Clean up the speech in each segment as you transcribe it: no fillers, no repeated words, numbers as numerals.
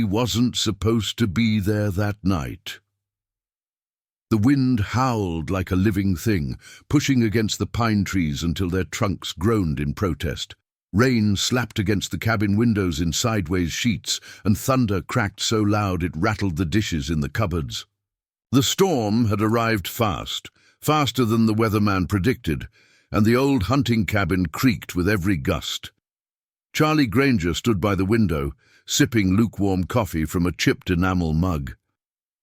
wasn't supposed to be there that night. The wind howled like a living thing, pushing against the pine trees until their trunks groaned in protest. Rain slapped against the cabin windows in sideways sheets, and thunder cracked so loud it rattled the dishes in the cupboards. The storm had arrived fast, faster than the weatherman predicted, and the old hunting cabin creaked with every gust. Charlie Granger stood by the window, sipping lukewarm coffee from a chipped enamel mug.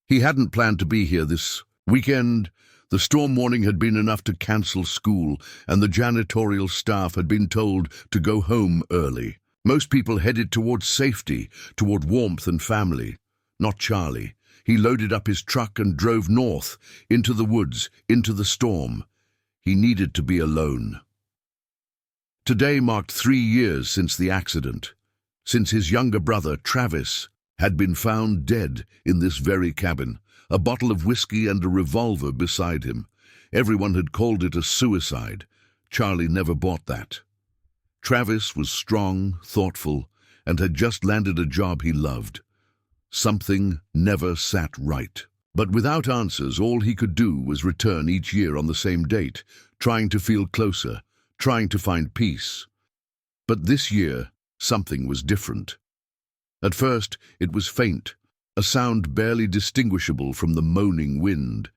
He hadn't planned to be here this weekend. The storm warning had been enough to cancel school, and the janitorial staff had been told to go home early. Most people headed toward safety, toward warmth and family. Not Charlie. He loaded up his truck and drove north, into the woods, into the storm. He needed to be alone. Today marked 3 years since the accident, since his younger brother, Travis, had been found dead in this very cabin, a bottle of whiskey and a revolver beside him. Everyone had called it a suicide. Charlie never bought that. Travis was strong, thoughtful, and had just landed a job he loved. Something never sat right. But without answers, all he could do was return each year on the same date, trying to feel closer, trying to find peace. But this year, something was different. At first, it was faint, a sound barely distinguishable from the moaning wind.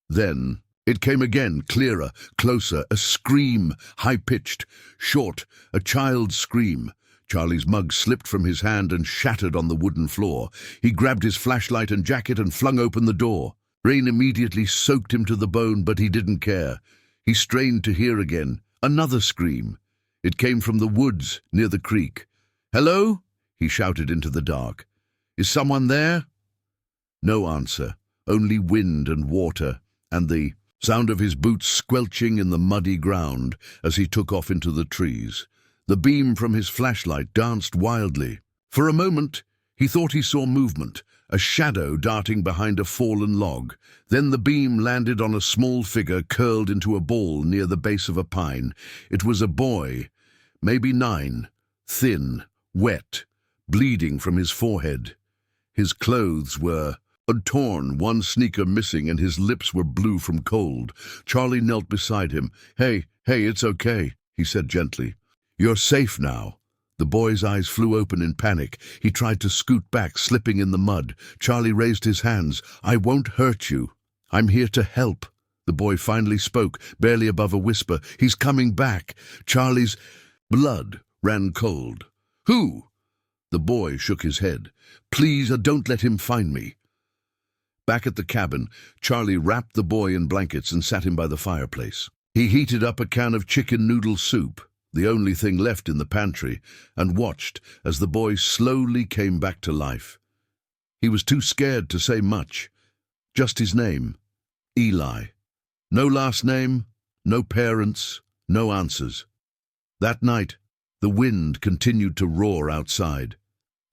Then, it came again, clearer, closer, a scream, high-pitched, short, a child's scream. Charlie's mug slipped from his hand and shattered on the wooden floor. He grabbed his flashlight and jacket and flung open the door. Rain immediately soaked him to the bone, but he didn't care. He strained to hear again. Another scream. It came from the woods near the creek. "Hello?" he shouted into the dark. "Is someone there?" No answer, only wind and water, and the sound of his boots squelching in the muddy ground as he took off into the trees. The beam from his flashlight danced wildly. For a moment, he thought he saw movement, a shadow darting behind a fallen log. Then the beam landed on a small figure curled into a ball near the base of a pine. It was a boy, maybe 9, thin, wet, bleeding from his forehead. His clothes were torn, one sneaker missing, and his lips were blue from cold. Charlie knelt beside him. Hey, it's okay," he said gently. "You're safe now." The boy's eyes flew open in panic. He tried to scoot back, slipping in the mud. Charlie raised his hands. "I won't hurt you. I'm here to help." The boy finally spoke, barely above a whisper. "He's coming back." Charlie's blood ran cold. "Who?" The boy shook his head. "Please, don't let him find me." Back at the cabin, Charlie wrapped the boy in blankets and sat him by the fireplace. He heated up a can of chicken noodle soup, the only thing left in the pantry, and watched as the boy slowly came back to life. He was too scared to say much. Just his name, Eli. No last name, no parents, no answers. That night, the wind continued to roar outside.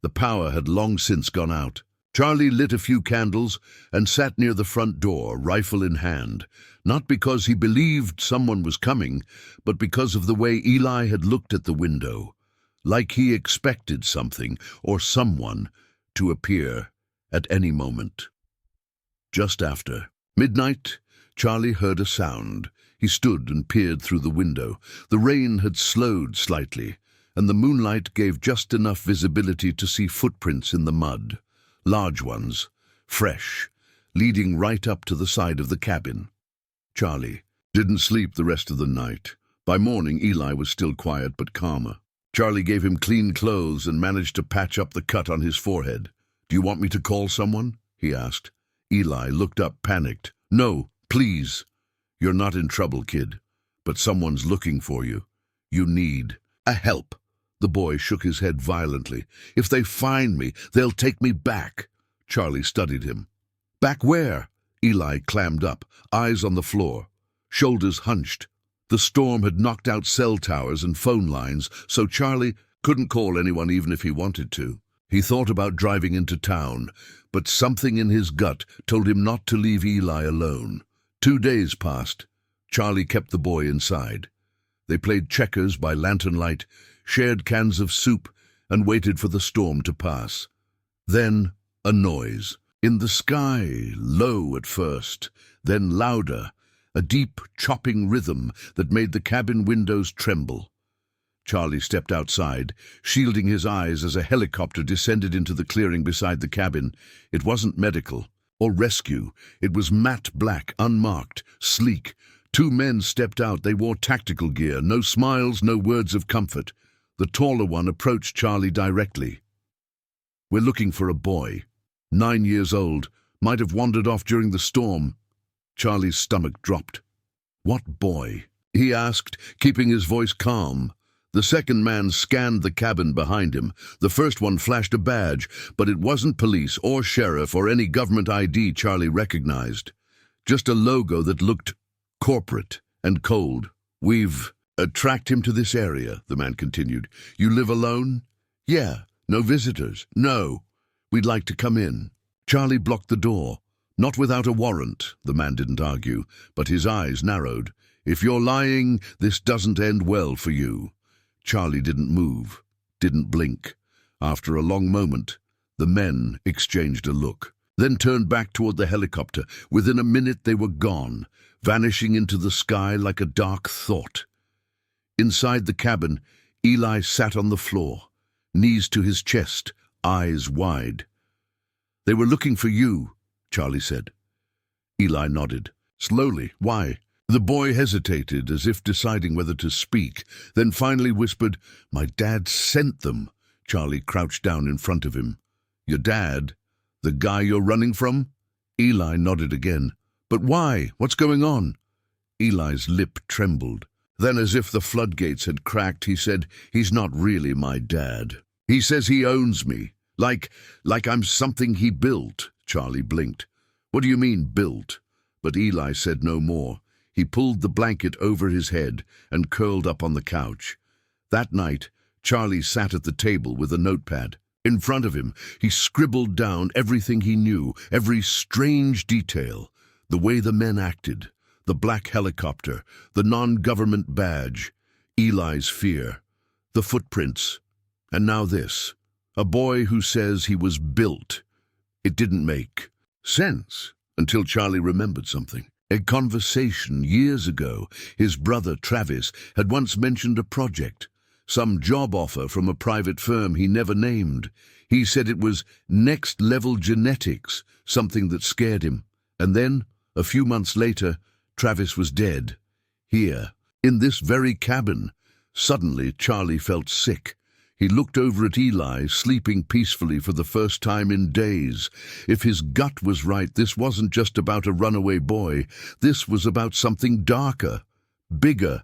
The power had long since gone out. Charlie lit a few candles and sat near the front door, rifle in hand, not because he believed someone was coming, but because of the way Eli had looked at the window, like he expected something or someone to appear at any moment. Just after midnight, Charlie heard a sound. He stood and peered through the window. The rain had slowed slightly, and the moonlight gave just enough visibility to see footprints in the mud. Large ones, fresh, leading right up to the side of the cabin. Charlie didn't sleep the rest of the night. By morning, Eli was still quiet but calmer. Charlie gave him clean clothes and managed to patch up the cut on his forehead. "Do you want me to call someone?" he asked. Eli looked up, panicked. "No, please. You're not in trouble, kid, but someone's looking for you. You need help." The boy shook his head violently. "If they find me, they'll take me back." Charlie studied him. "Back where?" Eli clammed up, eyes on the floor, shoulders hunched. The storm had knocked out cell towers and phone lines, so Charlie couldn't call anyone even if he wanted to. He thought about driving into town, but something in his gut told him not to leave Eli alone. 2 days passed. Charlie kept the boy inside. They played checkers by lantern light, shared cans of soup, and waited for the storm to pass. Then a noise. In the sky, low at first, then louder, a deep, chopping rhythm that made the cabin windows tremble. Charlie stepped outside, shielding his eyes as a helicopter descended into the clearing beside the cabin. It wasn't medical or rescue. It was matte black, unmarked, sleek. Two men stepped out. They wore tactical gear, no smiles, no words of comfort. The taller one approached Charlie directly. "We're looking for a boy. 9 years old. Might have wandered off during the storm." Charlie's stomach dropped. "What boy?" he asked, keeping his voice calm. The second man scanned the cabin behind him. The first one flashed a badge, but it wasn't police or sheriff or any government ID Charlie recognized. Just a logo that looked corporate and cold. "We've tracked him to this area," the man continued. "You live alone?" "Yeah. No visitors?" "No. We'd like to come in." Charlie blocked the door. "Not without a warrant," the man didn't argue, but his eyes narrowed. "If you're lying, this doesn't end well for you." Charlie didn't move, didn't blink. After a long moment, the men exchanged a look, then turned back toward the helicopter. Within a minute they were gone, vanishing into the sky like a dark thought. Inside the cabin, Eli sat on the floor, knees to his chest, eyes wide. "They were looking for you," Charlie said. Eli nodded. "Slowly. Why?" The boy hesitated, as if deciding whether to speak, then finally whispered, "My dad sent them." Charlie crouched down in front of him. "Your dad? The guy you're running from?" Eli nodded again. "But why? What's going on?" Eli's lip trembled. Then, as if the floodgates had cracked, he said, "He's not really my dad. He says he owns me, like I'm something he built." Charlie blinked. "What do you mean, built?" But Eli said no more. He pulled the blanket over his head and curled up on the couch. That night, Charlie sat at the table with a notepad. In front of him, he scribbled down everything he knew, every strange detail. The way the men acted, the black helicopter, the non-government badge, Eli's fear, the footprints, and now this. A boy who says he was built. It didn't make sense until Charlie remembered something. A conversation years ago. His brother, Travis, had once mentioned a project, some job offer from a private firm he never named. He said it was next-level genetics, something that scared him. And then, a few months later, Travis was dead. Here, in this very cabin. Suddenly, Charlie felt sick. He looked over at Eli, sleeping peacefully for the first time in days. If his gut was right, this wasn't just about a runaway boy. This was about something darker, bigger,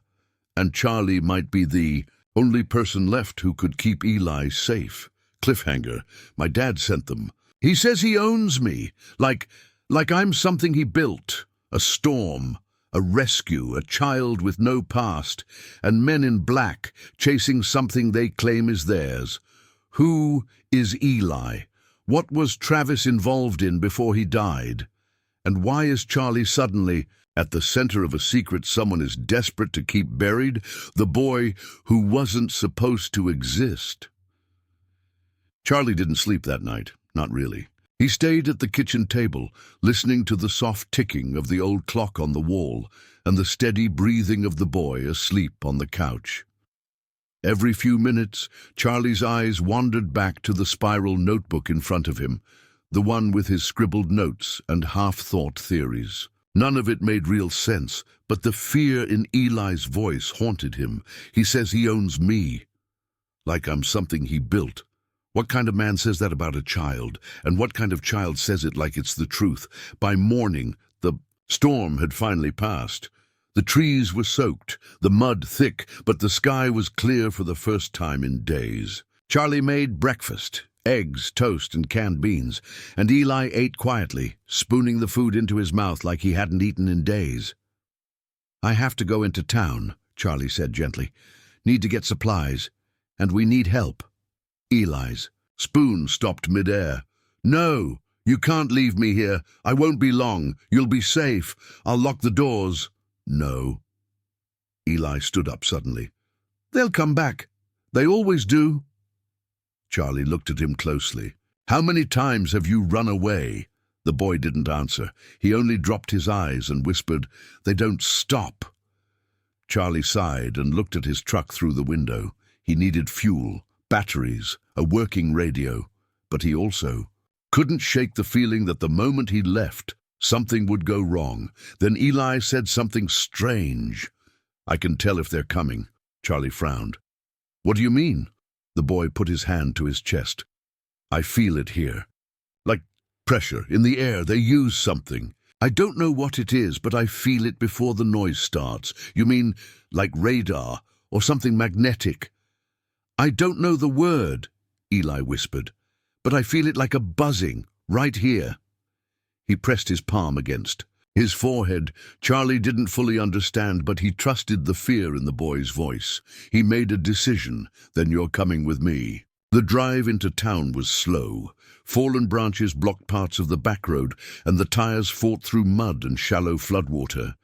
and Charlie might be the only person left who could keep Eli safe. Cliffhanger. My dad sent them. He says he owns me, like I'm something he built. A storm, a rescue, a child with no past, and men in black chasing something they claim is theirs. Who is Eli? What was Travis involved in before he died? And why is Charlie suddenly at the center of a secret someone is desperate to keep buried? The boy who wasn't supposed to exist. Charlie didn't sleep that night, not really. He stayed at the kitchen table, listening to the soft ticking of the old clock on the wall and the steady breathing of the boy asleep on the couch. Every few minutes, Charlie's eyes wandered back to the spiral notebook in front of him, the one with his scribbled notes and half-thought theories. None of it made real sense, but the fear in Eli's voice haunted him. He says he owns me, like I'm something he built. What kind of man says that about a child? And what kind of child says it like it's the truth? By morning, the storm had finally passed. The trees were soaked, the mud thick, but the sky was clear for the first time in days. Charlie made breakfast, eggs, toast, and canned beans, and Eli ate quietly, spooning the food into his mouth like he hadn't eaten in days. "I have to go into town," Charlie said gently. "Need to get supplies, and we need help." Eli's spoon stopped midair. "No, you can't leave me here. I won't be long. You'll be safe. I'll lock the doors." "No." Eli stood up suddenly. "They'll come back. They always do." Charlie looked at him closely. How many times have you run away?" The boy didn't answer. He only dropped his eyes and whispered, "They don't stop." Charlie sighed and looked at his truck through the window. He needed fuel, batteries, a working radio, but he also couldn't shake the feeling that the moment he left, something would go wrong. Then Eli said something strange. "I can tell if they're coming." Charlie frowned. "What do you mean?" The boy put his hand to his chest. "I feel it here. Like pressure in the air. They use something. I don't know what it is, but I feel it before the noise starts." "You mean like radar or something magnetic?" "I don't know the word," Eli whispered, "but I feel it like a buzzing right here." He pressed his palm against his forehead. Charlie didn't fully understand, but he trusted the fear in the boy's voice. He made a decision. "Then you're coming with me." The drive into town was slow. Fallen branches blocked parts of the back road, and the tires fought through mud and shallow floodwater.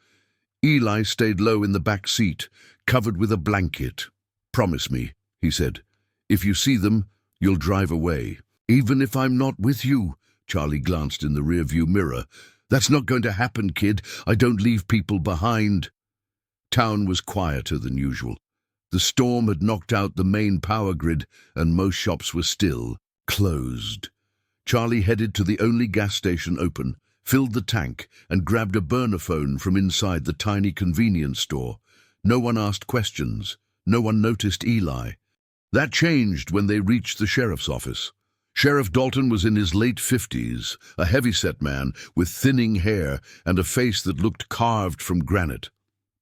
Eli stayed low in the back seat, covered with a blanket. "Promise me," he said. "If you see them, you'll drive away." "Even if I'm not with you?" Charlie glanced in the rearview mirror. "That's not going to happen, kid. I don't leave people behind." Town was quieter than usual. The storm had knocked out the main power grid, and most shops were still closed. Charlie headed to the only gas station open, filled the tank, and grabbed a burner phone from inside the tiny convenience store. No one asked questions. No one noticed Eli. That changed when they reached the sheriff's office. Sheriff Dalton was in his late 50s, a heavy-set man with thinning hair and a face that looked carved from granite.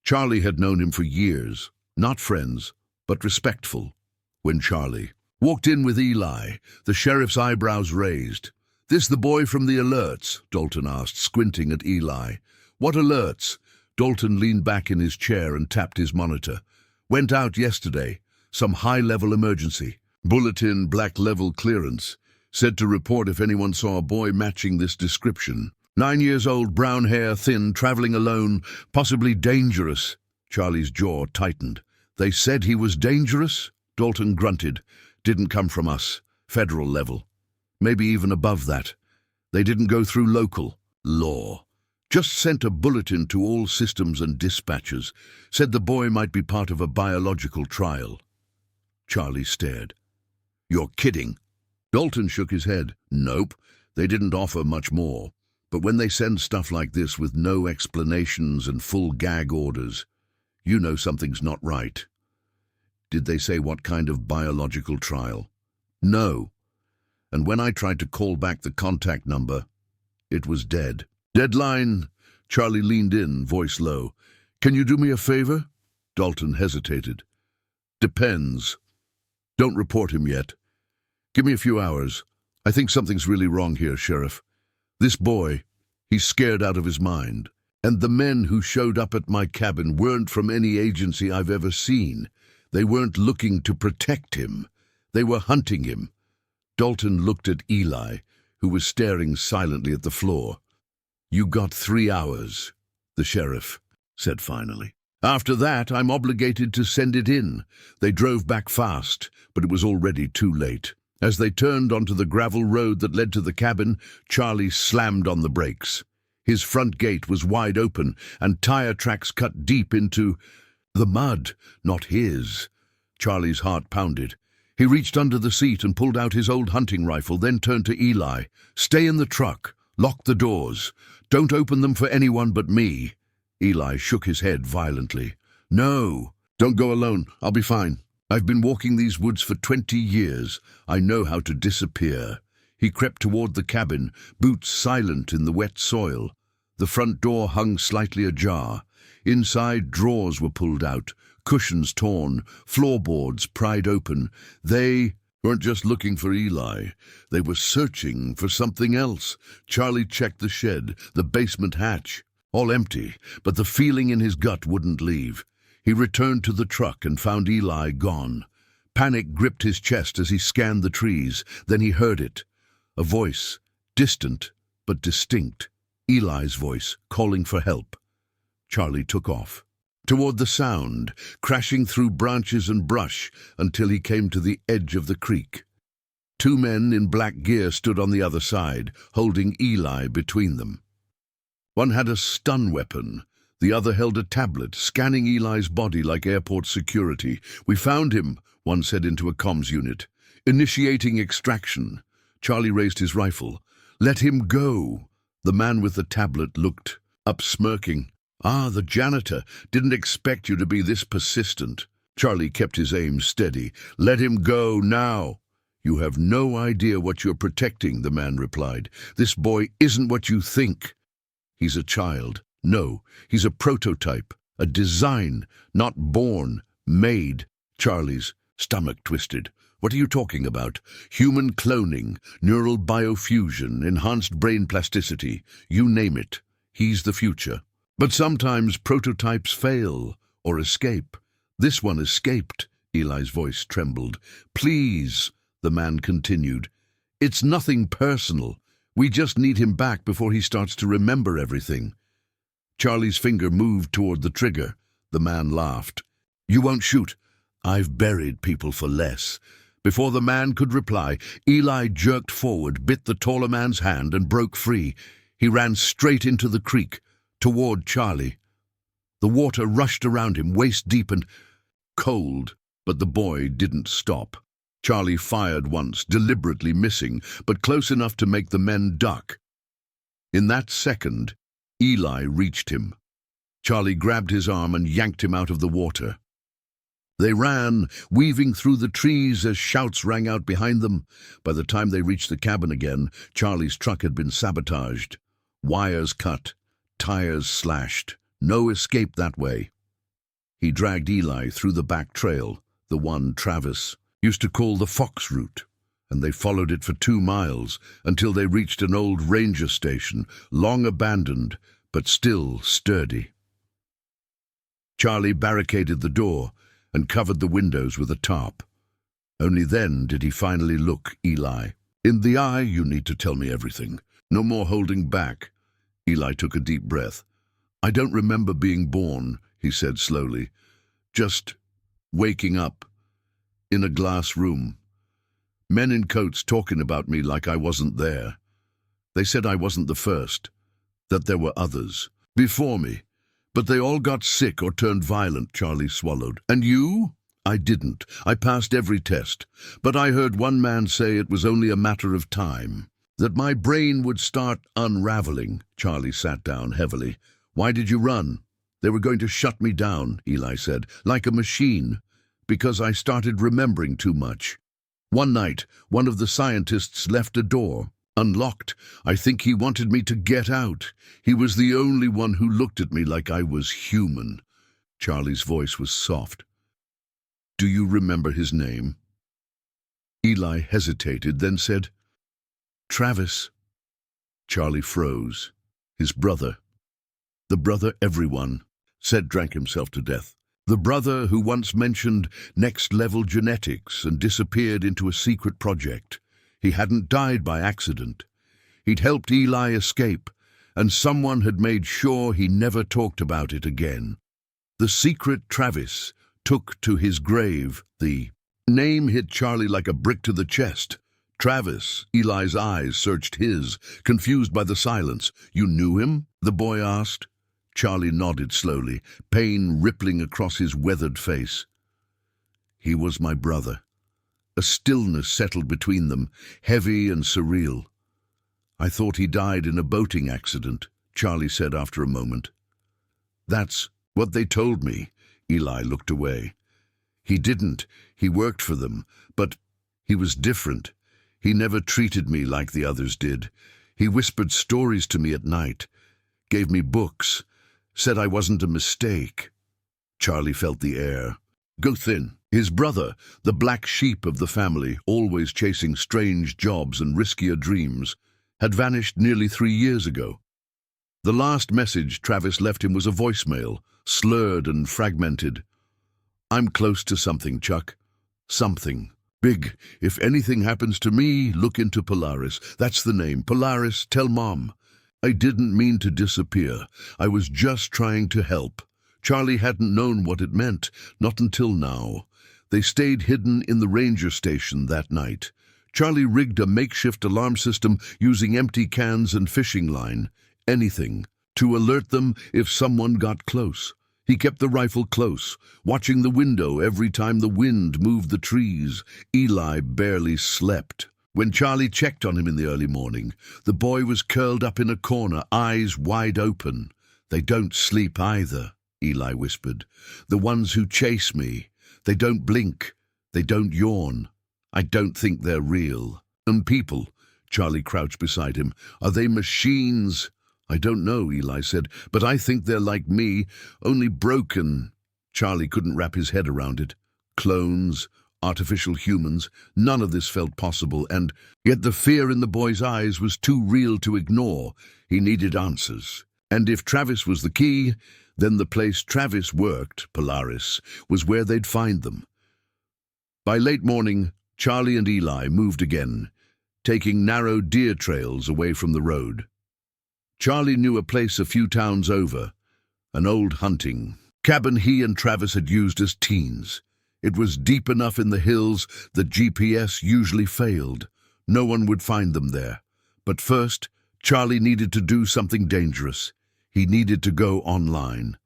Charlie had known him for years, not friends, but respectful. When Charlie walked in with Eli, the sheriff's eyebrows raised. "This the boy from the alerts?" Dalton asked, squinting at Eli. "What alerts?" Dalton leaned back in his chair and tapped his monitor. "Went out yesterday. Some high-level emergency. Bulletin, black-level clearance. Said to report if anyone saw a boy matching this description. 9 years old, brown hair, thin, traveling alone, possibly dangerous." Charlie's jaw tightened. "They said he was dangerous?" Dalton grunted. "Didn't come from us. Federal level. Maybe even above that. They didn't go through local law. Just sent a bulletin to all systems and dispatchers. Said the boy might be part of a biological trial." Charlie stared. "You're kidding." Dalton shook his head. "Nope, they didn't offer much more. But when they send stuff like this with no explanations and full gag orders, you know something's not right." "Did they say what kind of biological trial?" "No. And when I tried to call back the contact number, it was dead." "Deadline?" Charlie leaned in, voice low. "Can you do me a favor?" Dalton hesitated. "Depends. Don't report him yet. Give me a few hours. I think something's really wrong here, Sheriff. This boy, he's scared out of his mind. And the men who showed up at my cabin weren't from any agency I've ever seen. They weren't looking to protect him. They were hunting him." Dalton looked at Eli, who was staring silently at the floor. "You got 3 hours," the sheriff said finally. "After that, I'm obligated to send it in." They drove back fast, but it was already too late. As they turned onto the gravel road that led to the cabin, Charlie slammed on the brakes. His front gate was wide open, and tire tracks cut deep into the mud, not his. Charlie's heart pounded. He reached under the seat and pulled out his old hunting rifle, then turned to Eli. "Stay in the truck. Lock the doors. Don't open them for anyone but me." Eli shook his head violently. "No, don't go alone. I'll be fine. I've been walking these woods for 20 years. I know how to disappear." He crept toward the cabin, boots silent in the wet soil. The front door hung slightly ajar. Inside, drawers were pulled out, cushions torn, floorboards pried open. They weren't just looking for Eli. They were searching for something else. Charlie checked the shed, the basement hatch. All empty, but the feeling in his gut wouldn't leave. He returned to the truck and found Eli gone. Panic gripped his chest as he scanned the trees. Then he heard it. A voice, distant but distinct. Eli's voice, calling for help. Charlie took off. Toward the sound, crashing through branches and brush until he came to the edge of the creek. Two men in black gear stood on the other side, holding Eli between them. One had a stun weapon. The other held a tablet, scanning Eli's body like airport security. "We found him," one said into a comms unit. "Initiating extraction." Charlie raised his rifle. "Let him go." The man with the tablet looked up, smirking. "Ah, the janitor. Didn't expect you to be this persistent." Charlie kept his aim steady. "Let him go now." "You have no idea what you're protecting," the man replied. "This boy isn't what you think. He's a child. No, he's a prototype, a design, not born, made." Charlie's stomach twisted. "What are you talking about? Human cloning, neural biofusion, enhanced brain plasticity, you name it. He's the future. But sometimes prototypes fail or escape. This one escaped." Eli's voice trembled. "Please," the man continued. "It's nothing personal. We just need him back before he starts to remember everything." Charlie's finger moved toward the trigger. The man laughed. "You won't shoot. I've buried people for less." Before the man could reply, Eli jerked forward, bit the taller man's hand, and broke free. He ran straight into the creek, toward Charlie. The water rushed around him, waist-deep and cold, but the boy didn't stop. Charlie fired once, deliberately missing, but close enough to make the men duck. In that second, Eli reached him. Charlie grabbed his arm and yanked him out of the water. They ran, weaving through the trees as shouts rang out behind them. By the time they reached the cabin again, Charlie's truck had been sabotaged. Wires cut, tires slashed. No escape that way. He dragged Eli through the back trail, the one Travis used to call the Fox route, and they followed it for 2 miles until they reached an old ranger station, long abandoned, but still sturdy. Charlie barricaded the door and covered the windows with a tarp. Only then did he finally look Eli in the eye. "You need to tell me everything. No more holding back." Eli took a deep breath. "I don't remember being born," he said slowly. "Just waking up in a glass room. Men in coats talking about me like I wasn't there. They said I wasn't the first, that there were others before me. But they all got sick or turned violent." Charlie swallowed. "And you?" "I didn't. I passed every test. But I heard one man say it was only a matter of time, that my brain would start unraveling." Charlie sat down heavily. "Why did you run?" "They were going to shut me down," Eli said, "like a machine, because I started remembering too much. One night, one of the scientists left a door, unlocked. I think he wanted me to get out. He was the only one who looked at me like I was human." Charlie's voice was soft. "Do you remember his name?" Eli hesitated, then said, "Travis." Charlie froze. His brother. The brother everyone said drank himself to death. The brother who once mentioned next-level genetics and disappeared into a secret project. He hadn't died by accident. He'd helped Eli escape, and someone had made sure he never talked about it again. The secret Travis took to his grave. The name hit Charlie like a brick to the chest. "Travis." Eli's eyes searched his, confused by the silence. "You knew him?" the boy asked. Charlie nodded slowly, pain rippling across his weathered face. "He was my brother." A stillness settled between them, heavy and surreal. "I thought he died in a boating accident," Charlie said after a moment. "That's what they told me." Eli looked away. "He didn't. He worked for them, but he was different. He never treated me like the others did. He whispered stories to me at night, gave me books, said I wasn't a mistake." Charlie felt the air go thin. His brother, the black sheep of the family, always chasing strange jobs and riskier dreams, had vanished nearly 3 years ago. The last message Travis left him was a voicemail, slurred and fragmented. "I'm close to something, Chuck. Something big. If anything happens to me, look into Polaris. That's the name. Polaris, tell Mom. I didn't mean to disappear. I was just trying to help." Charlie hadn't known what it meant, not until now. They stayed hidden in the ranger station that night. Charlie rigged a makeshift alarm system using empty cans and fishing line, anything, to alert them if someone got close. He kept the rifle close, watching the window every time the wind moved the trees. Eli barely slept. When Charlie checked on him in the early morning, the boy was curled up in a corner, eyes wide open. "They don't sleep either," Eli whispered. "The ones who chase me. They don't blink. They don't yawn. I don't think they're real." "And people," Charlie crouched beside him, "are they machines?" "I don't know," Eli said, "but I think they're like me, only broken." Charlie couldn't wrap his head around it. Clones, artificial humans, none of this felt possible, and yet the fear in the boy's eyes was too real to ignore. He needed answers. And if Travis was the key, then the place Travis worked, Polaris, was where they'd find them. By late morning, Charlie and Eli moved again, taking narrow deer trails away from the road. Charlie knew a place a few towns over, an old hunting cabin he and Travis had used as teens. It was deep enough in the hills that GPS usually failed. No one would find them there. But first, Charlie needed to do something dangerous. He needed to go online.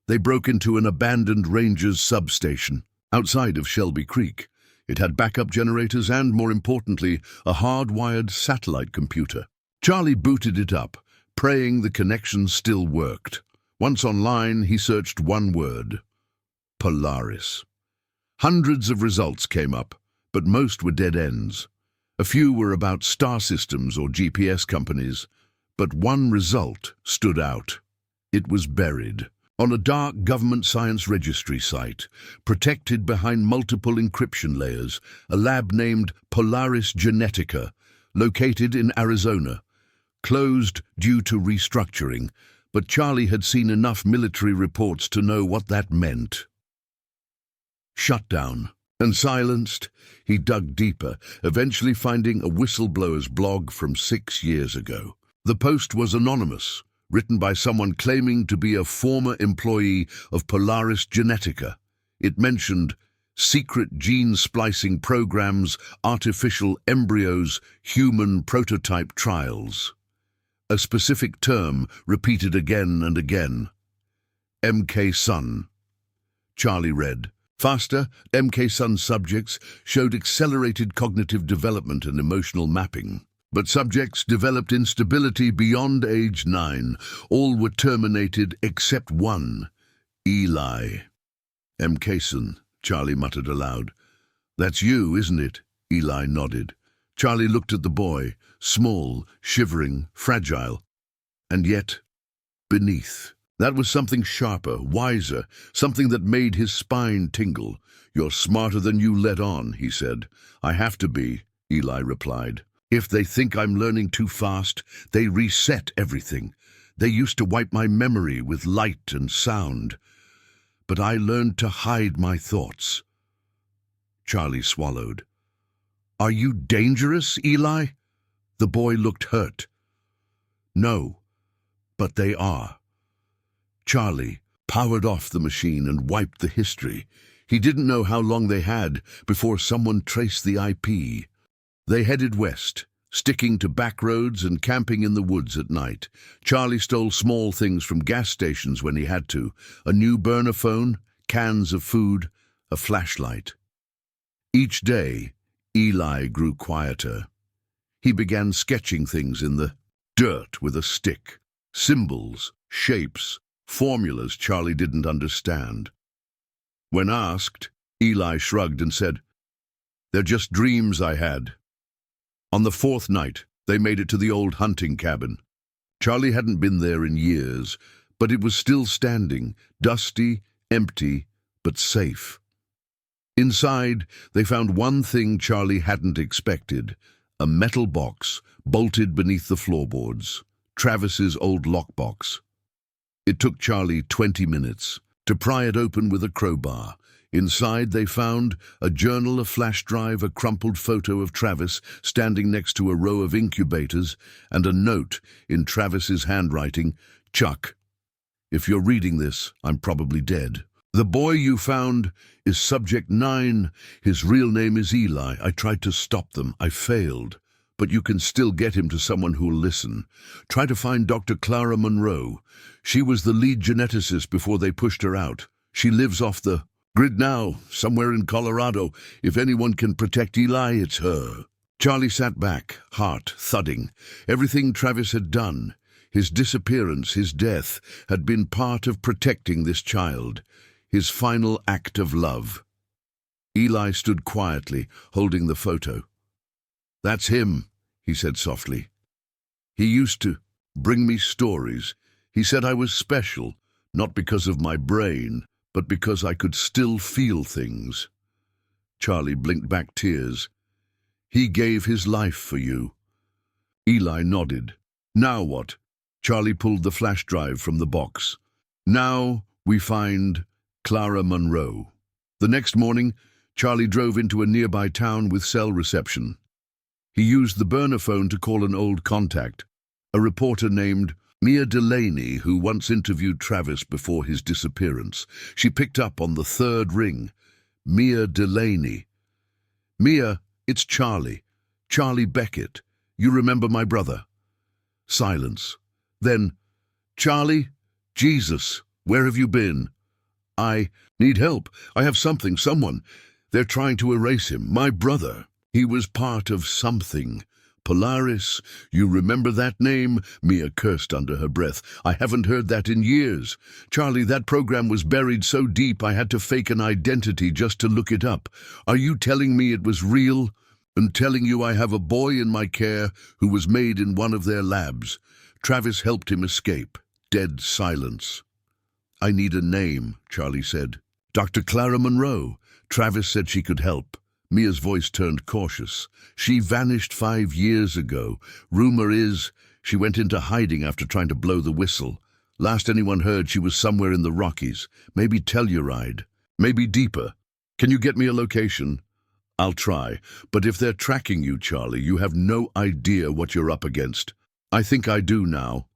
They broke into an abandoned ranger's substation outside of Shelby Creek. It had backup generators and, more importantly, a hardwired satellite computer. Charlie booted it up, praying the connection still worked. Once online, he searched one word: Polaris. Hundreds of results came up, but most were dead ends. A few were about star systems or GPS companies, but one result stood out. It was buried on a dark government science registry site, protected behind multiple encryption layers, a lab named Polaris Genetica, located in Arizona. Closed due to restructuring, but Charlie had seen enough military reports to know what that meant. Shut down and silenced, he dug deeper, eventually finding a whistleblower's blog from 6 years ago. The post was anonymous, written by someone claiming to be a former employee of Polaris Genetica. It mentioned secret gene splicing programs, artificial embryos, human prototype trials. A specific term repeated again and again. MK-Sun. Charlie read. Faster, MK-Sun subjects showed accelerated cognitive development and emotional mapping. But subjects developed instability beyond age 9. All were terminated except one, Eli. MK-Sun, Charlie muttered aloud. "That's you, isn't it?" Eli nodded. Charlie looked at the boy, small, shivering, fragile. And yet, beneath, that was something sharper, wiser, something that made his spine tingle. "You're smarter than you let on," he said. "I have to be," Eli replied. "If they think I'm learning too fast, they reset everything. They used to wipe my memory with light and sound. But I learned to hide my thoughts." Charlie swallowed. "Are you dangerous, Eli?" The boy looked hurt. "No, but they are." Charlie powered off the machine and wiped the history. He didn't know how long they had before someone traced the IP. They headed west, sticking to back roads and camping in the woods at night. Charlie stole small things from gas stations when he had to: a new burner phone, cans of food, a flashlight. Each day, Eli grew quieter. He began sketching things in the dirt with a stick. Symbols, shapes, formulas Charlie didn't understand. When asked, Eli shrugged and said, "They're just dreams I had." On the 4th night, they made it to the old hunting cabin. Charlie hadn't been there in years, but it was still standing, dusty, empty, but safe. Inside, they found one thing Charlie hadn't expected: a metal box bolted beneath the floorboards, Travis's old lockbox. It took Charlie 20 minutes to pry it open with a crowbar. Inside, they found a journal, a flash drive, a crumpled photo of Travis standing next to a row of incubators, and a note in Travis's handwriting: "Chuck, if you're reading this, I'm probably dead." The boy you found is Subject 9. His real name is Eli. I tried to stop them. I failed. But you can still get him to someone who'll listen. Try to find Dr. Clara Monroe. She was the lead geneticist before they pushed her out. She lives off the grid now, somewhere in Colorado. If anyone can protect Eli, it's her. Charlie sat back, heart thudding. Everything Travis had done, his disappearance, his death, had been part of protecting this child. His final act of love. Eli stood quietly, holding the photo. "That's him," he said softly. "He used to bring me stories. He said I was special, not because of my brain, but because I could still feel things." Charlie blinked back tears. "He gave his life for you." Eli nodded. "Now what?" Charlie pulled the flash drive from the box. "Now we find Clara Monroe." The next morning, Charlie drove into a nearby town with cell reception. He used the burner phone to call an old contact, a reporter named Mia Delaney, who once interviewed Travis before his disappearance. She picked up on the third ring. "Mia Delaney." "Mia, it's Charlie. Charlie Beckett. You remember my brother?" Silence. Then, "Charlie? Jesus, where have you been?" "I need help. I have someone. They're trying to erase him. My brother. He was part of something. Polaris, you remember that name?" Mia cursed under her breath. "I haven't heard that in years. Charlie, that program was buried so deep I had to fake an identity just to look it up. Are you telling me it was real? And telling you I have a boy in my care who was made in one of their labs. Travis helped him escape." Dead silence. "I need a name," Charlie said. "Dr. Clara Monroe. Travis said she could help." Mia's voice turned cautious. "She vanished 5 years ago. Rumor is she went into hiding after trying to blow the whistle. Last anyone heard, she was somewhere in the Rockies. Maybe Telluride. Maybe deeper. Can you get me a location?" "I'll try. But if they're tracking you, Charlie, you have no idea what you're up against." "I think I do now."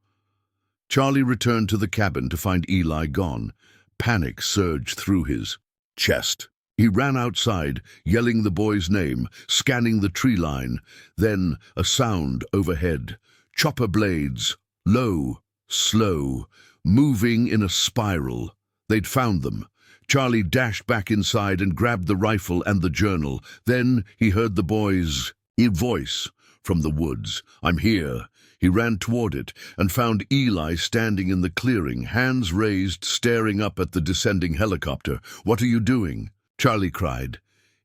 Charlie returned to the cabin to find Eli gone. Panic surged through his chest. He ran outside, yelling the boy's name, scanning the tree line. Then a sound overhead. Chopper blades, low, slow, moving in a spiral. They'd found them. Charlie dashed back inside and grabbed the rifle and the journal. Then he heard the boy's voice from the woods. "I'm here." He ran toward it and found Eli standing in the clearing, hands raised, staring up at the descending helicopter. "What are you doing?" Charlie cried.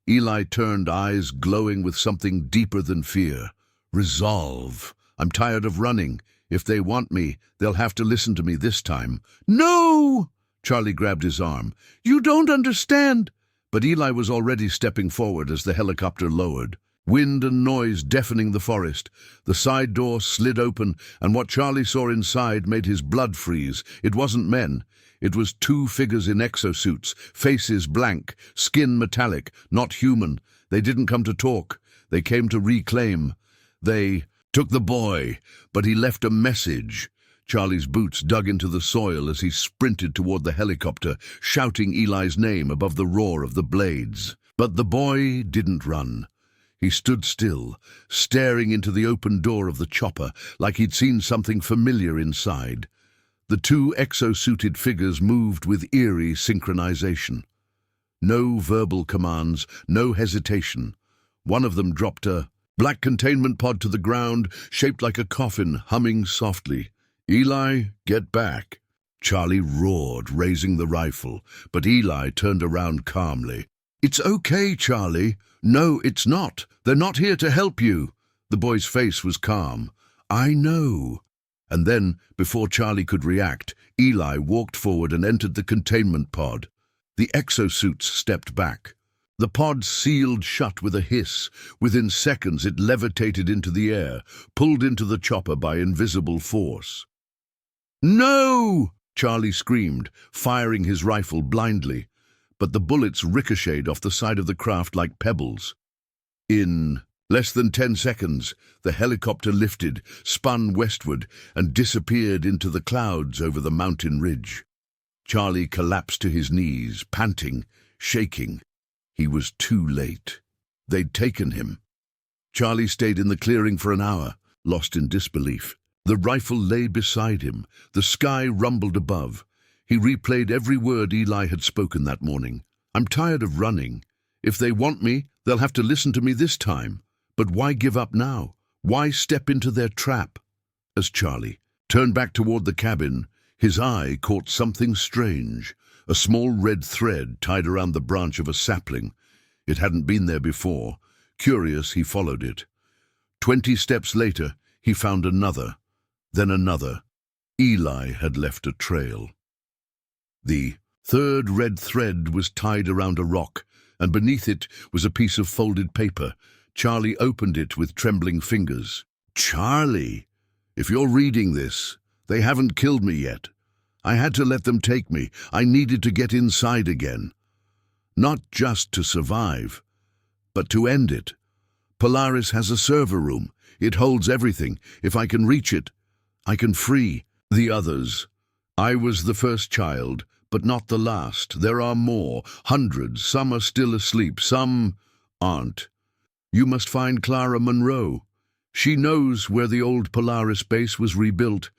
Eli turned, eyes glowing with something deeper than fear. "Resolve. I'm tired of running. If they want me, they'll have to listen to me this time." "No!" Charlie grabbed his arm. "You don't understand." But Eli was already stepping forward as the helicopter lowered. Wind and noise deafening the forest. The side door slid open, and what Charlie saw inside made his blood freeze. It wasn't men. It was 2 figures in exosuits, faces blank, skin metallic, not human. They didn't come to talk. They came to reclaim. They took the boy, but he left a message. Charlie's boots dug into the soil as he sprinted toward the helicopter, shouting Eli's name above the roar of the blades. But the boy didn't run. He stood still, staring into the open door of the chopper, like he'd seen something familiar inside. The 2 exosuited figures moved with eerie synchronization. No verbal commands, no hesitation. One of them dropped a black containment pod to the ground, shaped like a coffin, humming softly. "Eli, get back." Charlie roared, raising the rifle, but Eli turned around calmly. "It's okay, Charlie." "No, it's not. They're not here to help you." The boy's face was calm. "I know." And then, before Charlie could react, Eli walked forward and entered the containment pod. The exosuits stepped back. The pod sealed shut with a hiss. Within seconds it levitated into the air, pulled into the chopper by invisible force. "No!" Charlie screamed, firing his rifle blindly. But the bullets ricocheted off the side of the craft like pebbles. In less than 10 seconds, the helicopter lifted, spun westward, and disappeared into the clouds over the mountain ridge. Charlie collapsed to his knees, panting, shaking. He was too late. They'd taken him. Charlie stayed in the clearing for an hour, lost in disbelief. The rifle lay beside him. The sky rumbled above. He replayed every word Eli had spoken that morning. "I'm tired of running. If they want me, they'll have to listen to me this time. But why give up now? Why step into their trap?" As Charlie turned back toward the cabin, his eye caught something strange, a small red thread tied around the branch of a sapling. It hadn't been there before. Curious, he followed it. 20 steps later, he found another, then another. Eli had left a trail. The third red thread was tied around a rock, and beneath it was a piece of folded paper. Charlie opened it with trembling fingers. "Charlie, if you're reading this, they haven't killed me yet. I had to let them take me. I needed to get inside again. Not just to survive, but to end it. Polaris has a server room. It holds everything. If I can reach it, I can free the others. I was the first child, but not the last. There are more, hundreds. Some are still asleep, some aren't. You must find Clara Monroe. She knows where the old Polaris base was rebuilt.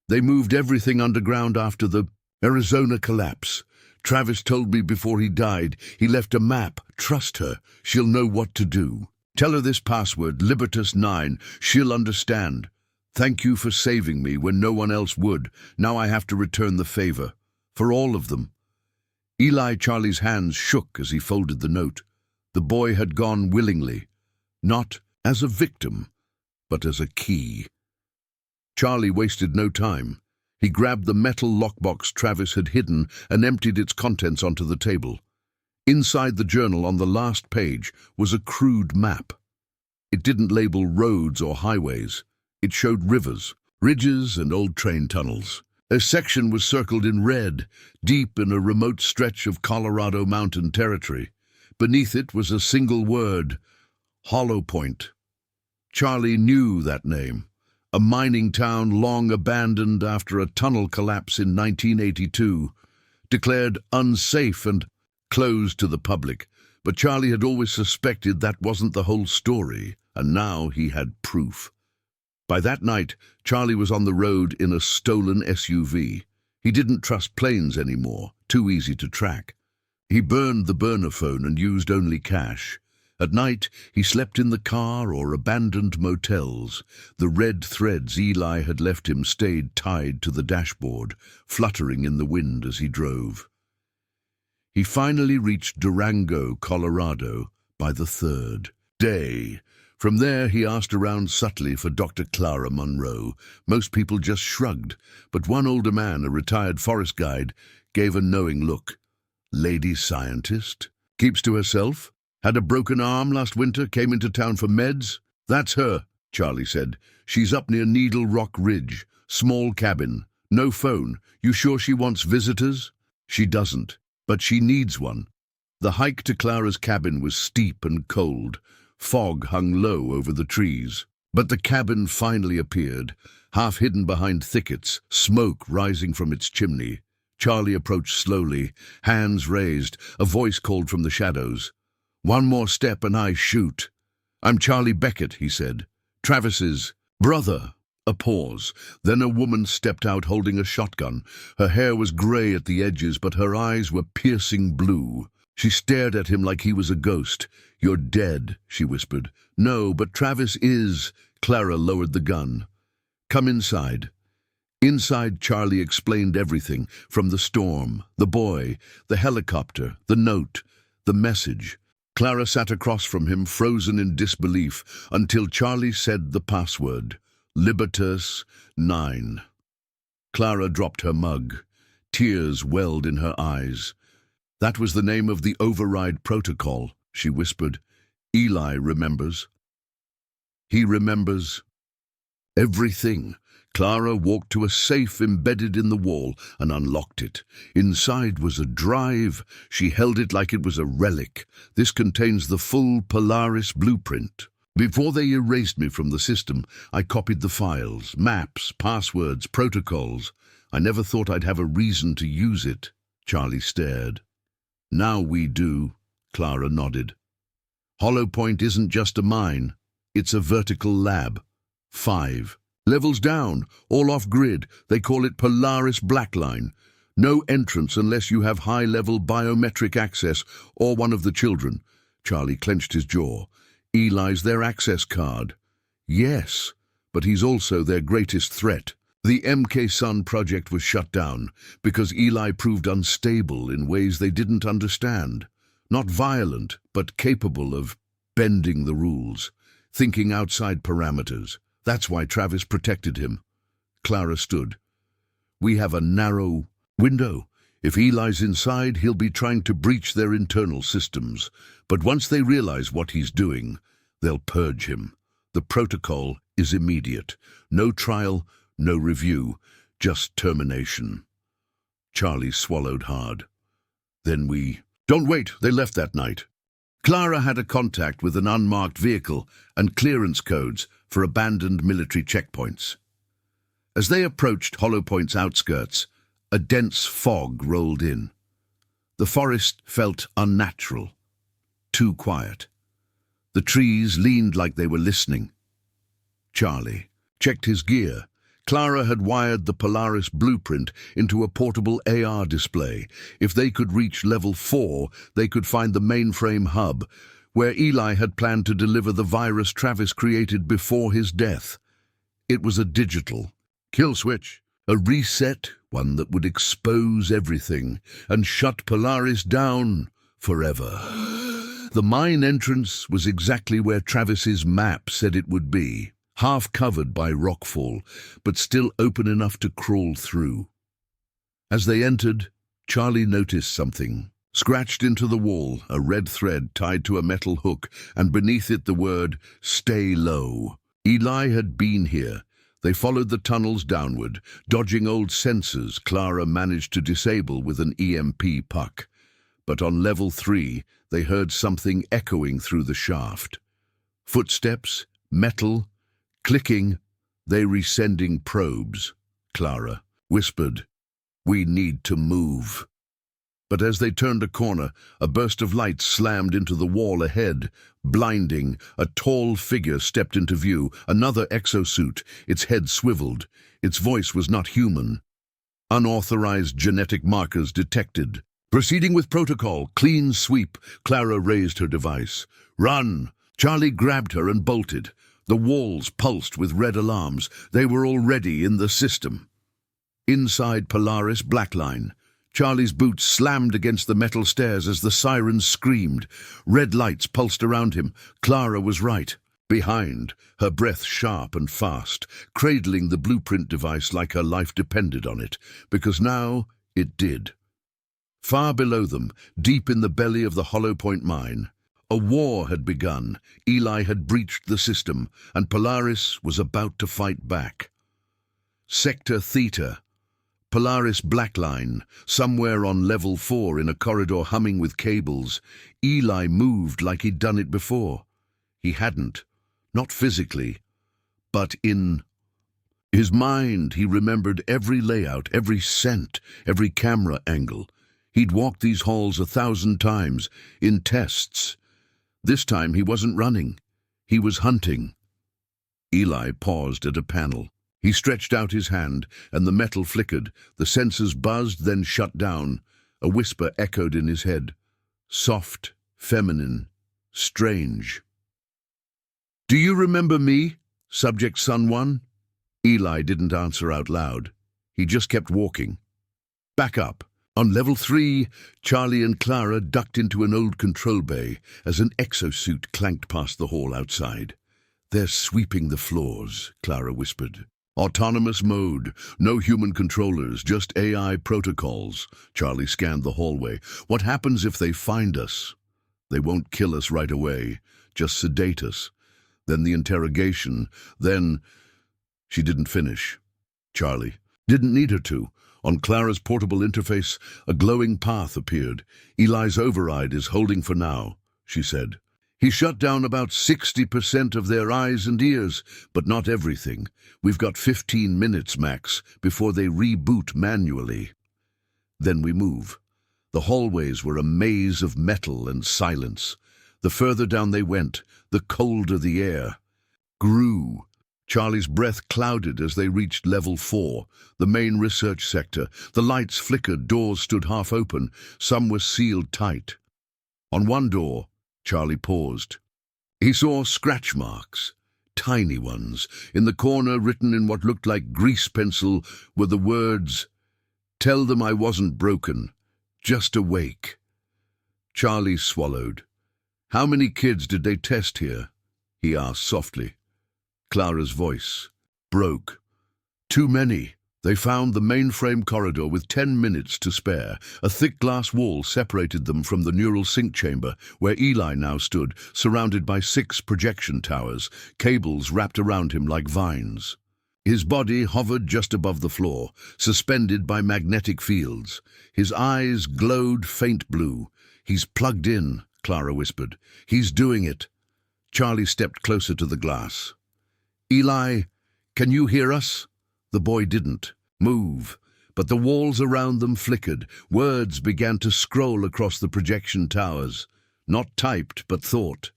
They moved everything underground after the Arizona collapse. Travis told me before he died. He left a map. Trust her. She'll know what to do. Tell her this password, Libertas9. She'll understand. Thank you for saving me when no one else would. Now I have to return the favor. For all of them." Charlie's hands shook as he folded the note. The boy had gone willingly, not as a victim, but as a key. Charlie wasted no time. He grabbed the metal lockbox Travis had hidden and emptied its contents onto the table. Inside the journal on the last page was a crude map. It didn't label roads or highways. It showed rivers, ridges, and old train tunnels. A section was circled in red, deep in a remote stretch of Colorado mountain territory. Beneath it was a single word, Hollow Point. Charlie knew that name. A mining town long abandoned after a tunnel collapse in 1982, declared unsafe and closed to the public. But Charlie had always suspected that wasn't the whole story, and now he had proof. By that night, Charlie was on the road in a stolen SUV. He didn't trust planes anymore, too easy to track. He burned the burner phone and used only cash. At night, he slept in the car or abandoned motels. The red threads Eli had left him stayed tied to the dashboard, fluttering in the wind as he drove. He finally reached Durango, Colorado, by the third day. From there, he asked around subtly for Dr. Clara Monroe. Most people just shrugged, but one older man, a retired forest guide, gave a knowing look. "Lady scientist? Keeps to herself? Had a broken arm last winter, came into town for meds?" "That's her," Charlie said. "She's up near Needle Rock Ridge. Small cabin. No phone. You sure she wants visitors?" "She doesn't, but she needs one." The hike to Clara's cabin was steep and cold. Fog hung low over the trees. But the cabin finally appeared, half hidden behind thickets, smoke rising from its chimney. Charlie approached slowly, hands raised. A voice called from the shadows. "One more step and I shoot." "I'm Charlie Beckett," he said. "Travis's brother." A pause. Then a woman stepped out holding a shotgun. Her hair was gray at the edges, but her eyes were piercing blue. She stared at him like he was a ghost. "You're dead," she whispered. "No, but Travis is." Clara lowered the gun. "Come inside." Inside, Charlie explained everything, from the storm, the boy, the helicopter, the note, the message. Clara sat across from him, frozen in disbelief, until Charlie said the password, Libertas9. Clara dropped her mug. Tears welled in her eyes. "That was the name of the override protocol," she whispered. "Eli remembers. He remembers everything." Clara walked to a safe embedded in the wall and unlocked it. Inside was a drive. She held it like it was a relic. "This contains the full Polaris blueprint. Before they erased me from the system, I copied the files, maps, passwords, protocols. I never thought I'd have a reason to use it. Charlie stared. Now we do, Clara nodded. Hollow Point isn't just a mine. It's a vertical lab. 5 levels down, all off-grid. They call it Polaris Blackline. No entrance unless you have high-level biometric access or one of the children. Charlie clenched his jaw. Eli's their access card. Yes, but he's also their greatest threat. The MK Sun project was shut down because Eli proved unstable in ways they didn't understand. Not violent, but capable of bending the rules, thinking outside parameters. That's why Travis protected him. Clara stood. We have a narrow window. If Eli's inside, he'll be trying to breach their internal systems. But once they realize what he's doing, they'll purge him. The protocol is immediate. No trial, no review, just termination. Charlie swallowed hard. Then we... Don't wait, they left that night. Clara had a contact with an unmarked vehicle and clearance codes for abandoned military checkpoints. As they approached Hollow Point's outskirts, a dense fog rolled in. The forest felt unnatural, too quiet. The trees leaned like they were listening. Charlie checked his gear. Clara had wired the Polaris blueprint into a portable AR display. If they could reach level 4, they could find the mainframe hub, where Eli had planned to deliver the virus Travis created before his death. It was a digital kill switch, a reset, one that would expose everything and shut Polaris down forever. The mine entrance was exactly where Travis's map said it would be. Half covered by rockfall, but still open enough to crawl through. As they entered, Charlie noticed something. Scratched into the wall, a red thread tied to a metal hook, and beneath it the word, "Stay low." Eli had been here. They followed the tunnels downward, dodging old sensors Clara managed to disable with an EMP puck. But on level 3, they heard something echoing through the shaft. Footsteps, metal, clicking, they resending probes. Clara whispered, "We need to move." But as they turned a corner, a burst of light slammed into the wall ahead. Blinding, a tall figure stepped into view, another exosuit, its head swiveled. Its voice was not human. Unauthorized genetic markers detected. Proceeding with protocol, clean sweep. Clara raised her device. "Run!" Charlie grabbed her and bolted. The walls pulsed with red alarms. They were already in the system. Inside Polaris Blackline, Charlie's boots slammed against the metal stairs as the sirens screamed. Red lights pulsed around him. Clara was right. Behind, her breath sharp and fast, cradling the blueprint device like her life depended on it, because now it did. Far below them, deep in the belly of the Hollow Point mine, a war had begun. Eli had breached the system, and Polaris was about to fight back. Sector Theta, Polaris Blackline, somewhere on level 4 in a corridor humming with cables. Eli moved like he'd done it before. He hadn't, not physically, but in his mind. He remembered every layout, every scent, every camera angle. He'd walked these halls 1,000 times, in tests. This time he wasn't running. He was hunting. Eli paused at a panel. He stretched out his hand, and the metal flickered. The sensors buzzed, then shut down. A whisper echoed in his head. Soft, feminine, strange. "Do you remember me, Subject Sun 1? Eli didn't answer out loud. He just kept walking. Back up. On level 3, Charlie and Clara ducked into an old control bay as an exosuit clanked past the hall outside. "They're sweeping the floors," Clara whispered. "Autonomous mode, no human controllers, just AI protocols." Charlie scanned the hallway. "What happens if they find us?" "They won't kill us right away, just sedate us. Then the interrogation, then..." She didn't finish. Charlie didn't need her to. On Clara's portable interface, a glowing path appeared. "Eli's override is holding for now," she said. He shut down about 60% of their eyes and ears, but not everything. We've got 15 minutes max before they reboot manually. Then we move. The hallways were a maze of metal and silence. The further down they went, the colder the air grew. Charlie's breath clouded as they reached level 4, the main research sector. The lights flickered, doors stood half open, some were sealed tight. On one door, Charlie paused. He saw scratch marks, tiny ones. In the corner, written in what looked like grease pencil, were the words, "Tell them I wasn't broken, just awake." Charlie swallowed. "How many kids did they test here?" he asked softly. Clara's voice broke. "Too many." They found the mainframe corridor with 10 minutes to spare. A thick glass wall separated them from the neural sync chamber, where Eli now stood, surrounded by 6 projection towers, cables wrapped around him like vines. His body hovered just above the floor, suspended by magnetic fields. His eyes glowed faint blue. "He's plugged in," Clara whispered. "He's doing it." Charlie stepped closer to the glass. "Eli, can you hear us?" The boy didn't move, but the walls around them flickered. Words began to scroll across the projection towers, not typed but thought.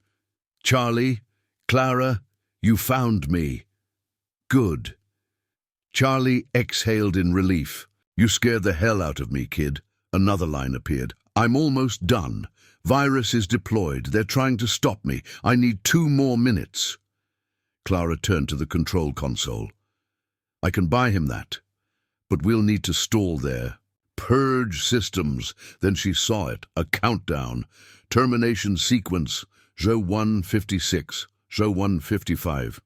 "Charlie, Clara, you found me." "Good." Charlie exhaled in relief. "You scared the hell out of me, kid." Another line appeared. "I'm almost done. Virus is deployed. They're trying to stop me. I need 2 more minutes." Clara turned to the control console. "I can buy him that, but we'll need to stall there. Purge systems." Then she saw it, a countdown. Termination sequence, 0156, 0155.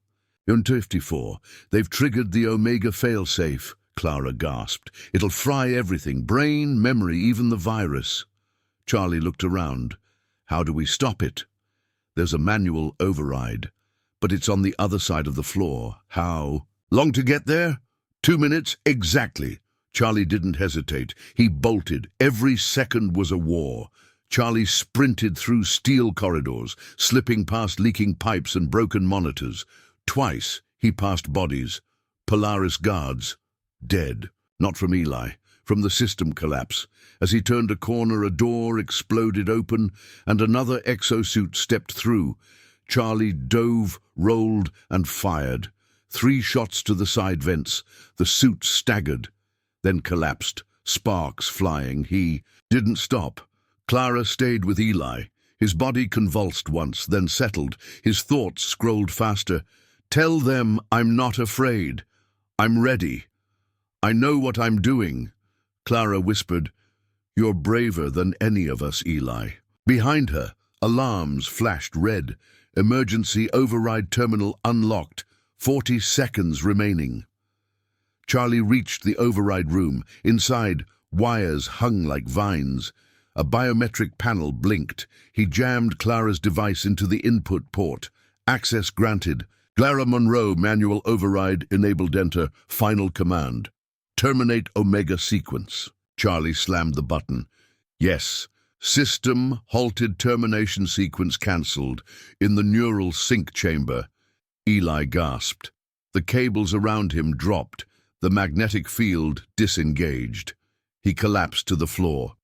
154. "They've triggered the Omega failsafe," Clara gasped. "It'll fry everything, brain, memory, even the virus." Charlie looked around. "How do we stop it?" "There's a manual override, but it's on the other side of the floor." "How long to get there?" 2 minutes, exactly." Charlie didn't hesitate. He bolted. Every second was a war. Charlie sprinted through steel corridors, slipping past leaking pipes and broken monitors. Twice he passed bodies. Polaris guards. Dead. Not from Eli. From the system collapse. As he turned a corner, a door exploded open, and another exosuit stepped through. Charlie dove, rolled, and fired. 3 shots to the side vents. The suit staggered, then collapsed, sparks flying. He didn't stop. Clara stayed with Eli. His body convulsed once, then settled. His thoughts scrolled faster. "Tell them I'm not afraid. I'm ready. I know what I'm doing." Clara whispered, "You're braver than any of us, Eli." Behind her, alarms flashed red. Emergency override terminal unlocked. 40 seconds remaining. Charlie reached the override room. Inside, wires hung like vines. A biometric panel blinked. He jammed Clara's device into the input port. Access granted. Clara Monroe, manual override, enabled. Enter. Final command. Terminate Omega sequence. Charlie slammed the button. Yes. System halted, termination sequence cancelled. In the neural sync chamber. Eli gasped. The cables around him dropped. The magnetic field disengaged. He collapsed to the floor.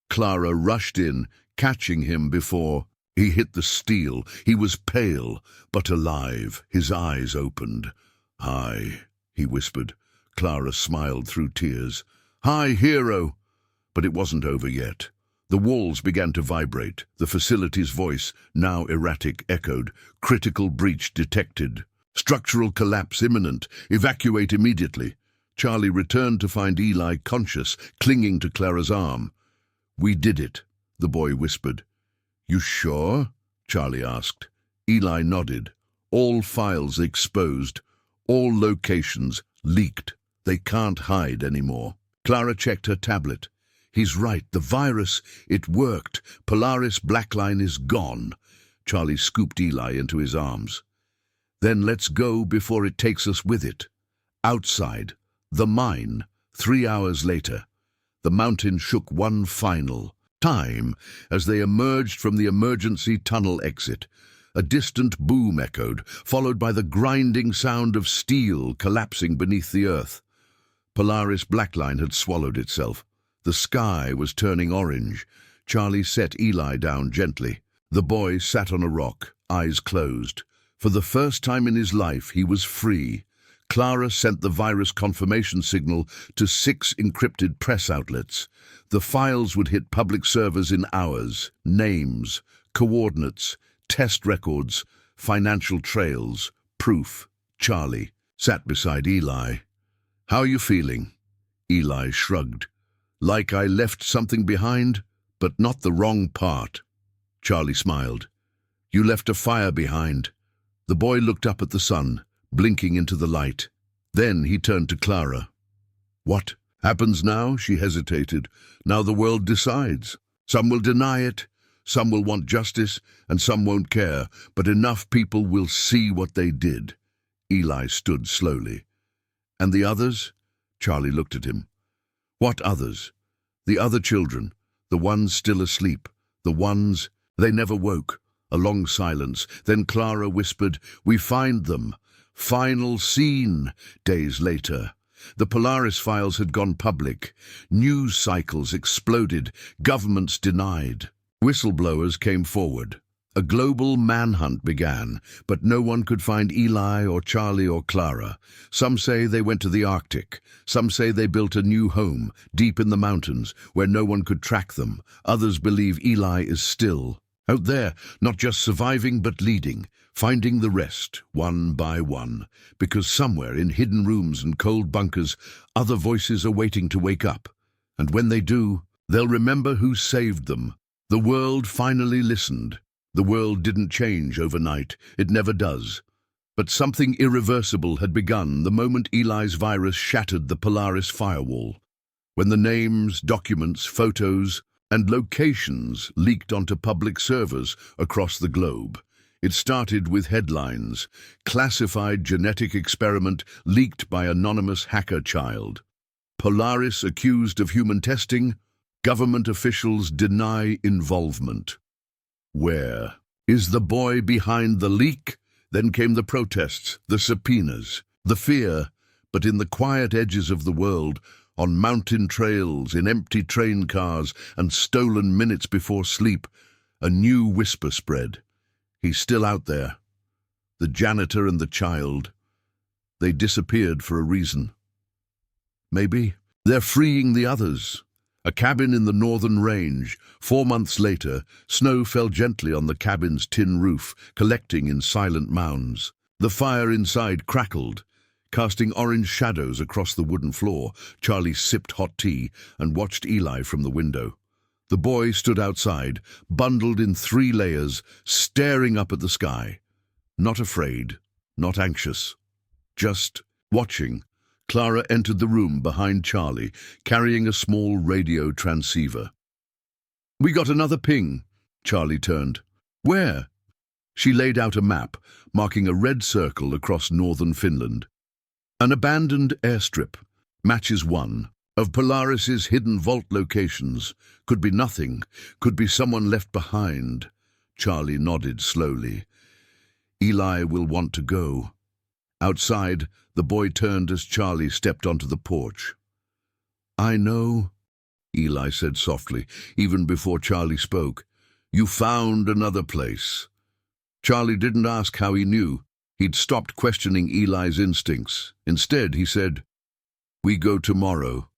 Clara rushed in, catching him before he hit the steel. He was pale, but alive. His eyes opened. "Hi," he whispered. Clara smiled through tears. "Hi, hero." But it wasn't over yet. The walls began to vibrate. The facility's voice, now erratic, echoed. "Critical breach detected. Structural collapse imminent. Evacuate immediately." Charlie returned to find Eli conscious, clinging to Clara's arm. "We did it," the boy whispered. "You sure?" Charlie asked. Eli nodded. "All files exposed. All locations leaked. They can't hide anymore." Clara checked her tablet. "He's right. The virus, it worked. Polaris Blackline is gone." Charlie scooped Eli into his arms. "Then let's go before it takes us with it." Outside, the mine, 3 hours later. The mountain shook one final Time, as they emerged from the emergency tunnel exit. A distant boom echoed, followed by the grinding sound of steel collapsing beneath the earth. Polaris Blackline had swallowed itself. The sky was turning orange. Charlie set Eli down gently. The boy sat on a rock, eyes closed. For the first time in his life, he was free. Clara sent the virus confirmation signal to 6 encrypted press outlets. The files would hit public servers in hours. Names, coordinates, test records, financial trails, proof. Charlie sat beside Eli. "How are you feeling?" Eli shrugged. "Like I left something behind, but not the wrong part." Charlie smiled. "You left a fire behind." The boy looked up at the sun, blinking into the light. Then he turned to Clara. "What happens now?" She hesitated. "Now the world decides. Some will deny it, some will want justice, and some won't care, but enough people will see what they did." Eli stood slowly. "And the others?" Charlie looked at him. "What others?" "The other children, the ones still asleep, the ones—" They never woke. A long silence. Then Clara whispered, "We find them. Final scene." Days later, the Polaris files had gone public. News cycles exploded. Governments denied. Whistleblowers came forward. A global manhunt began, but no one could find Eli or Charlie or Clara. Some say they went to the Arctic. Some say they built a new home, deep in the mountains, where no one could track them. Others believe Eli is still out there, not just surviving but leading, finding the rest, one by one, because somewhere in hidden rooms and cold bunkers, other voices are waiting to wake up. And when they do, they'll remember who saved them. The world finally listened. The world didn't change overnight. It never does. But something irreversible had begun the moment Eli's virus shattered the Polaris firewall. When the names, documents, photos, and locations leaked onto public servers across the globe. It started with headlines: "Classified genetic experiment leaked by anonymous hacker child." "Polaris accused of human testing. Government officials deny involvement." Where is the boy behind the leak? Then came the protests, the subpoenas, the fear, but in the quiet edges of the world, on mountain trails, in empty train cars, and stolen minutes before sleep, a new whisper spread. He's still out there. The janitor and the child. They disappeared for a reason. Maybe they're freeing the others. A cabin in the northern range. 4 months later, snow fell gently on the cabin's tin roof, collecting in silent mounds. The fire inside crackled, casting orange shadows across the wooden floor. Charlie sipped hot tea and watched Eli from the window. The boy stood outside, bundled in 3 layers, staring up at the sky. Not afraid, not anxious, just watching. Clara entered the room behind Charlie, carrying a small radio transceiver. "We got another ping." Charlie turned. "Where?" She laid out a map, marking a red circle across northern Finland. "An abandoned airstrip. Matches 1. Of Polaris's hidden vault locations. Could be nothing. Could be someone left behind." Charlie nodded slowly. "Eli will want to go." Outside, the boy turned as Charlie stepped onto the porch. "I know," Eli said softly, even before Charlie spoke. "You found another place." Charlie didn't ask how he knew. He'd stopped questioning Eli's instincts. Instead, he said, "We go tomorrow."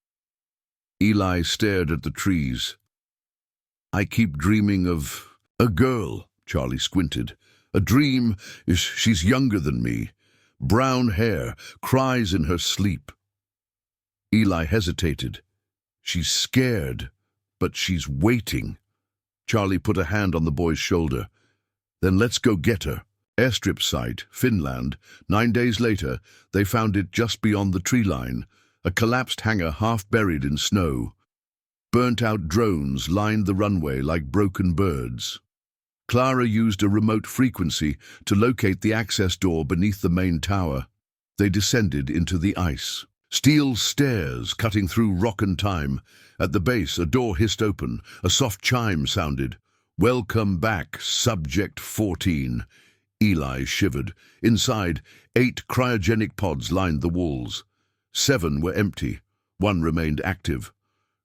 Eli stared at the trees. "I keep dreaming of a girl," Charlie squinted. "A dream is she's younger than me. Brown hair, cries in her sleep." Eli hesitated. "She's scared, but she's waiting." Charlie put a hand on the boy's shoulder. "Then let's go get her." Airstrip site, Finland. 9 days later, they found it just beyond the tree line, a collapsed hangar half buried in snow. Burnt-out drones lined the runway like broken birds. Clara used a remote frequency to locate the access door beneath the main tower. They descended into the ice. Steel stairs cutting through rock and time. At the base, a door hissed open. A soft chime sounded. "Welcome back, Subject 14. Eli shivered. Inside, 8 cryogenic pods lined the walls. 7 were empty. 1 remained active.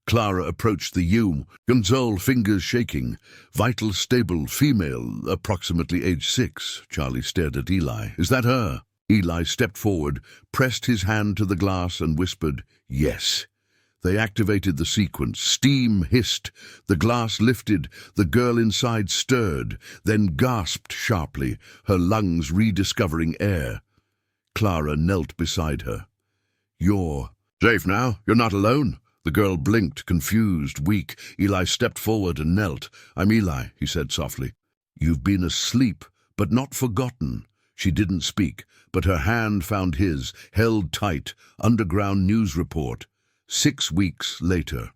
Clara approached the U, console fingers shaking. Vital, stable, female, approximately age 6. Charlie stared at Eli. "Is that her?" Eli stepped forward, pressed his hand to the glass and whispered, "Yes." They activated the sequence. Steam hissed. The glass lifted. The girl inside stirred, then gasped sharply, her lungs rediscovering air. Clara knelt beside her. "You're safe now? You're not alone?" The girl blinked, confused, weak. Eli stepped forward and knelt. "I'm Eli," he said softly. "You've been asleep, but not forgotten." She didn't speak, but her hand found his, held tight. Underground news report. 6 weeks later.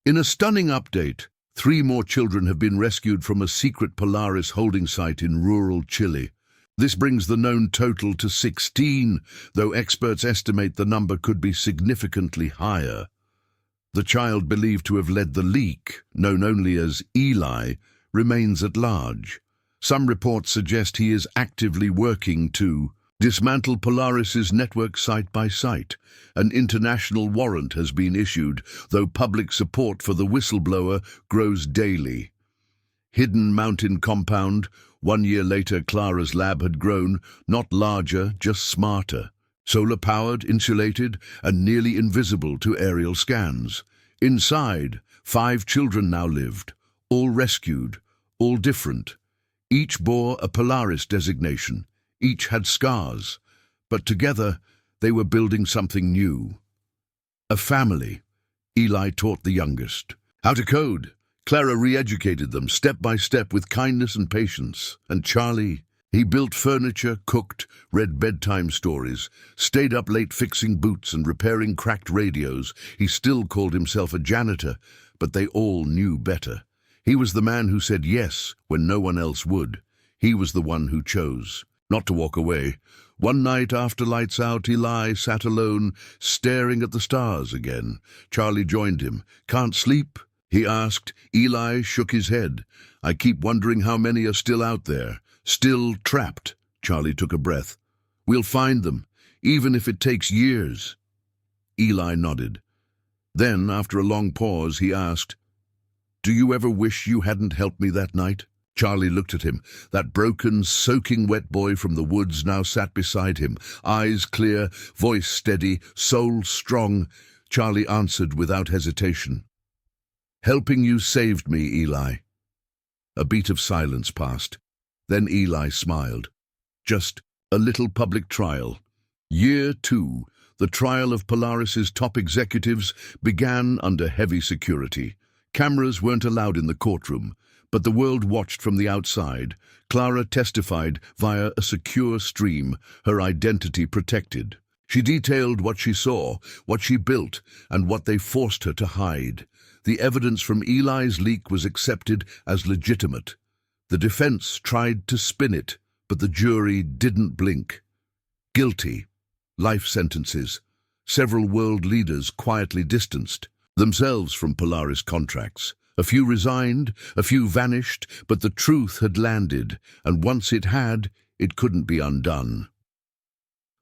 In a stunning update, 3 more children have been rescued from a secret Polaris holding site in rural Chile. This brings the known total to 16, though experts estimate the number could be significantly higher. The child believed to have led the leak, known only as Eli, remains at large. Some reports suggest he is actively working to dismantle Polaris's network site by site. An international warrant has been issued, though public support for the whistleblower grows daily. Hidden mountain compound. 1 year later, Clara's lab had grown, not larger, just smarter. Solar-powered, insulated, and nearly invisible to aerial scans. Inside, 5 children now lived, all rescued, all different. Each bore a Polaris designation. Each had scars, but together they were building something new. A family. Eli taught the youngest how to code. Clara re-educated them step by step with kindness and patience. And Charlie, he built furniture, cooked, read bedtime stories, stayed up late fixing boots and repairing cracked radios. He still called himself a janitor, but they all knew better. He was the man who said yes when no one else would. He was the one who chose not to walk away. One night after lights out, Eli sat alone, staring at the stars again. Charlie joined him. "Can't sleep?" he asked. Eli shook his head. "I keep wondering how many are still out there, still trapped." Charlie took a breath. "We'll find them, even if it takes years." Eli nodded. Then, after a long pause, he asked, "Do you ever wish you hadn't helped me that night?" Charlie looked at him. That broken, soaking wet boy from the woods now sat beside him, eyes clear, voice steady, soul strong. Charlie answered without hesitation. "Helping you saved me, Eli." A beat of silence passed. Then Eli smiled. "Just a little public trial." Year 2, the trial of Polaris's top executives, began under heavy security. Cameras weren't allowed in the courtroom, but the world watched from the outside. Clara testified via a secure stream, her identity protected. She detailed what she saw, what she built, and what they forced her to hide. The evidence from Eli's leak was accepted as legitimate. The defense tried to spin it, but the jury didn't blink. Guilty. Life sentences. Several world leaders quietly distanced themselves from Polaris contracts. A few resigned, a few vanished, but the truth had landed, and once it had, it couldn't be undone.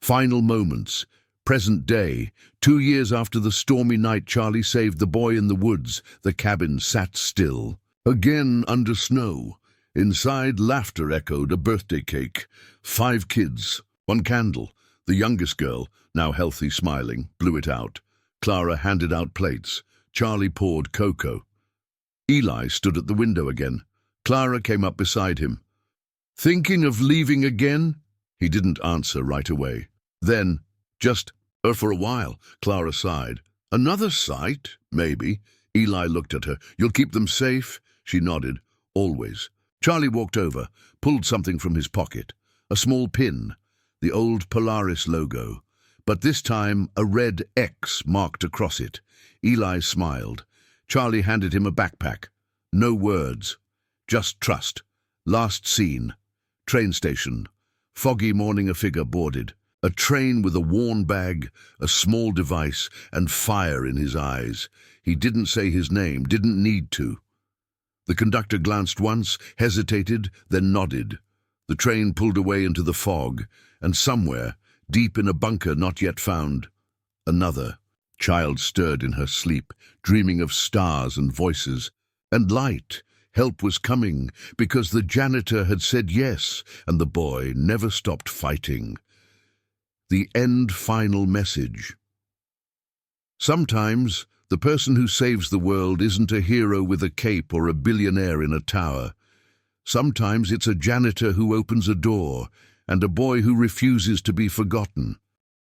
Final moments. Present day. 2 years after the stormy night Charlie saved the boy in the woods, the cabin sat still. Again under snow. Inside, laughter echoed, a birthday cake. 5 kids, 1 candle. The youngest girl, now healthy, smiling, blew it out. Clara handed out plates. Charlie poured cocoa. Eli stood at the window again. Clara came up beside him. "Thinking of leaving again?" He didn't answer right away. Then, "Just, for a while," Clara sighed. "Another site? Maybe." Eli looked at her. "You'll keep them safe?" She nodded. "Always." Charlie walked over, pulled something from his pocket. A small pin, the old Polaris logo, but this time a red X marked across it. Eli smiled. Charlie handed him a backpack. No words, just trust. Last scene. Train station. Foggy morning, a figure boarded. A train with a worn bag, a small device, and fire in his eyes. He didn't say his name, didn't need to. The conductor glanced once, hesitated, then nodded. The train pulled away into the fog, and somewhere, deep in a bunker not yet found, another child stirred in her sleep, dreaming of stars and voices, and light. Help was coming, because the janitor had said yes, and the boy never stopped fighting. The end final message. Sometimes, the person who saves the world isn't a hero with a cape or a billionaire in a tower. Sometimes it's a janitor who opens a door, and a boy who refuses to be forgotten.